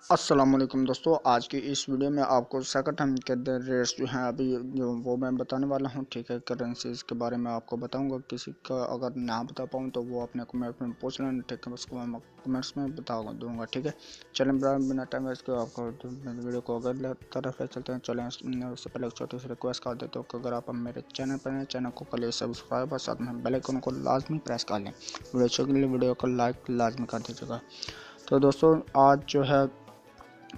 अस्सलाम वालेकुम दोस्तों, आज की इस वीडियो में आपको सेकंड हैंड के रेट्स जो हैं अभी जो वो मैं बताने वाला हूं। ठीक है, करंसीज के बारे में आपको बताऊंगा। किसी का अगर ना बता पाऊं तो वो अपने कमेंट में पूछ लेना। ठीक है, उसको मैं कमेंट्स में बता दूंगा। ठीक है, चलें बिना टाइम वेस्ट के आपको वीडियो को अगर तरफ चलते हैं। चलें, उससे पहले एक छोटी सी रिक्वेस्ट कर देता हूँ कि अगर आप मेरे चैनल पर हैं, चैनल को कर ले सब्सक्राइब और साथ में बेल आइकन को लाजमी प्रेस कर लें। वीडियो को लाइक लाजमी कर दीजिएगा। तो दोस्तों, आज जो है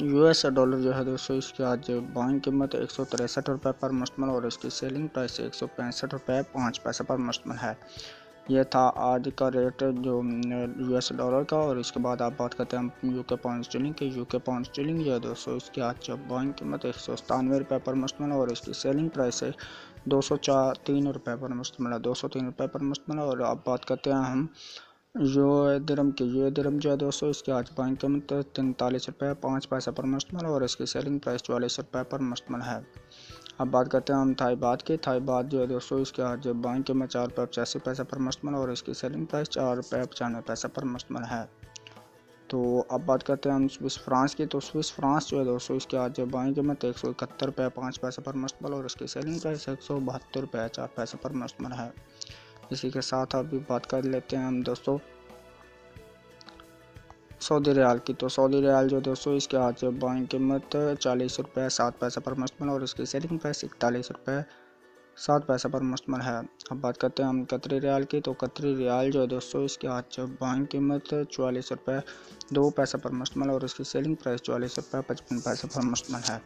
यूएस डॉलर जो है दोस्तों, इसकी आज बाइंग कीमत 163 रुपये पर मुश्तमिल और इसकी सेलिंग प्राइस 165 रुपये 5 पैसे पर मुश्तमिल है। यह था आज का रेट जो यूएस डॉलर का। और इसके बाद आप बात करते हैं यूके पाउंड स्टर्लिंग की। यूके पाउंड स्टर्लिंग जो है दोस्तों, इसकी आज बाइंग कीमत 197 रुपये पर मुश्तमिल और इसकी सेलिंग प्राइस है 203 रुपये पर मुश्तमिल है। 203 रुपये पर मुश्तमिल। और अब बात करते हैं हम यूए दिरहम जो है दोस्तों, इसकी आज बाइंग कीमत 43 रुपये 5 पैसे पर मुश्तमिल और इसकी सेलिंग प्राइस 44 रुपये पर मुश्तमिल है। अब बात करते हैं हम थाई बात की। थाई बात जो है दोस्तों, इसकी आज बाइंग कीमत 4 रुपये 85 पैसे पर मुश्तमिल और इसकी सेलिंग प्राइस 4 रुपये 95 पैसे पर मुश्तमिल है। तो अब बात करते हैं हम स्विस फ्रांस की। तो स्विस फ्रांस जो है दोस्तों, इसकी आज बाइंग कीमत 171 रुपये 5 पैसे पर मुश्तमिल और इसकी सेलिंग प्राइस 172 रुपये 4 पैसे पर मुश्तमिल है। इसी के साथ अभी बात कर लेते हैं हम दोस्तों सऊदी रियाल की। तो सऊदी रियाल जो दोस्तों, इसके आज बाइंग कीमत 40 रुपये 7 पैसे पर मुश्तमिल और इसकी सेलिंग प्राइस 41 रुपये 7 पैसे पर मुश्तमिल है। अब बात करते हैं हम कतरी रियाल की। तो कतरी रियाल जो है दोस्तों, इसके आज बाइंग कीमत 44 रुपये 2 पैसे पर मुश्तमिल और इसकी सेलिंग प्राइस 44 रुपये 55 पैसे पर मुश्तमिल है।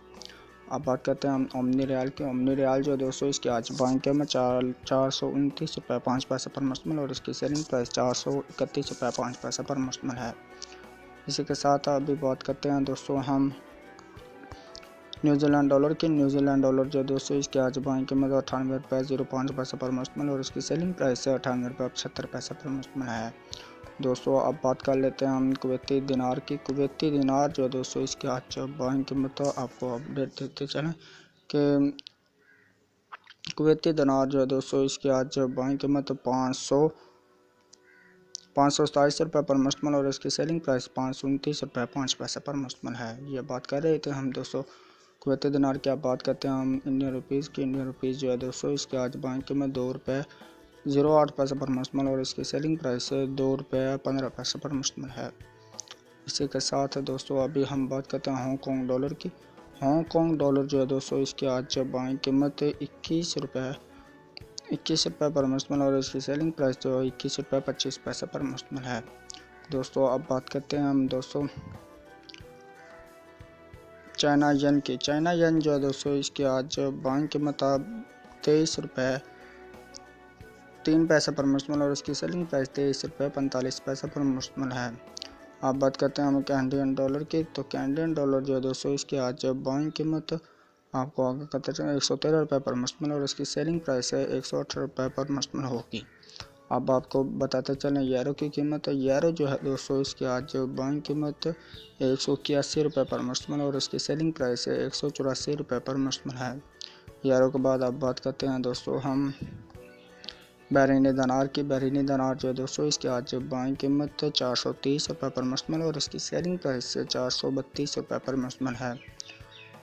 अब बात करते हैं हम ओमनी रियाल की। ओमनी रियाल जो है दोस्तों, इसके आज बाइंग कीमत 429 रुपये 5 पैसे पर मुश्तमिल और इसकी सेलिंग प्राइस 431 रुपये 5 पैसे पर मुश्तमिल है। इसी के साथ अभी बात करते हैं दोस्तों हम न्यूजीलैंड डॉलर की। न्यूजीलैंड डॉलर जो दोस्तों, इसके आज बाइंग कीमत 98 रुपये 05 पैसे पर मुश्तमिल और इसकी सेलिंग प्राइस 98 रुपये 75 पैसे पर मुश्तमिल है। दोस्तों, अब बात कर लेते हैं हम कुवैती दिनार की। कुवैती दिनार जो है दोस्तों, इसके आज बाइंग कीमत आपको अपडेट देते चलें कि कुवैती दिनार जो है दोस्तों, इसके आज बाइंग कीमत 527 रुपये पर मुश्तमिल और इसकी सेलिंग प्राइस 529 रुपये 5 पैसे पर मुश्तमिल है। ये बात कर रहे थे हम दोस्तों कुवैती दिनार की। अब बात करते हैं हम इंडियन रुपीज़ की। इंडियन रुपीज़ जो है दोस्तों, इसके आज बाइंग कीमत 2 रुपये 08 पैसे पर मुश्तमिल और इसकी सेलिंग प्राइस 2 रुपये 15 पैसे पर मुश्तमिल है। इसी के साथ दोस्तों अभी हम बात करते हैं हांगकॉन्ग डॉलर की। हांगकॉन्ग डॉलर जो है दोस्तों, इसकी आज बाइंग कीमत 21 रुपये पर मुश्तमिल और इसकी सेलिंग प्राइस जो 21 रुपये 25 पैसे पर मुश्तमिल है। दोस्तों, अब बात करते हैं हम दोस्तों चाइना येन की। चाइना येन जो है दोस्तों, इसकी आज बाइंग कीमत 23 रुपये 3 पैसे पर मुश्तमिल और इसकी सेलिंग प्राइस 23 रुपये 45 पैसे पर मुश्तमिल है। अब बात करते हैं हम कैनेडियन डॉलर की। तो कैनेडियन डॉलर जो है दोस्तों, इसकी आज बाइंग कीमत आपको आगे कहते हैं 113 रुपये पर मुश्तमिल और इसकी सेलिंग प्राइस है 118 रुपये पर मुश्तमिल होगी। अब आपको बताते चलें यूरो की कीमत। यूरो जो है दोस्तों, इसकी आज बाइंग कीमत 181 रुपये पर मुश्तमिल और इसकी सेलिंग प्राइस है 184 रुपये पर मुश्तमिल है। यूरो के बाद अब बात करते हैं दोस्तों हम बहरीनी दिनार की। बहरीनी दिनार जो है दोस्तों, इसकी आज बाइंग कीमत 430 रुपये पर मुश्तमिल और इसकी सेलिंग प्राइस 432 रुपये पर मुश्तमिल है।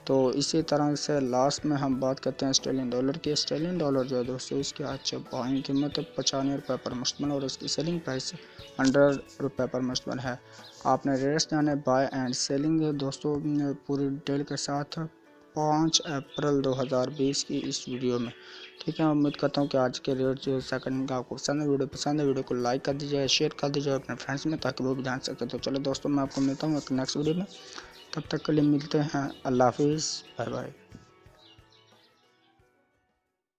तो इसी तरह से लास्ट में हम बात करते हैं ऑस्ट्रेलियन डॉलर की। ऑस्ट्रेलियन डॉलर जो है दोस्तों, इसकी आज बाइंग कीमत 95 रुपये पर मुश्तमिल और इसकी सेलिंग प्राइस 100 रुपये पर मुश्तमिल है। आपने रेट्स जाने बाय एंड सेलिंग दोस्तों पूरी डिटेल के साथ 5 अप्रैल 2020 की इस वीडियो में। ठीक है, मैं उम्मीद करता हूँ कि आज के रेट जो सेकंड का आपको पसंद है। वीडियो को लाइक कर दीजिए, शेयर कर दीजिए अपने फ्रेंड्स में ताकि वो भी जान सके। तो चलो दोस्तों, मैं आपको मिलता हूँ एक नेक्स्ट वीडियो में। तब तक के लिए मिलते हैं। अल्लाह हाफिज़, बाय बाय।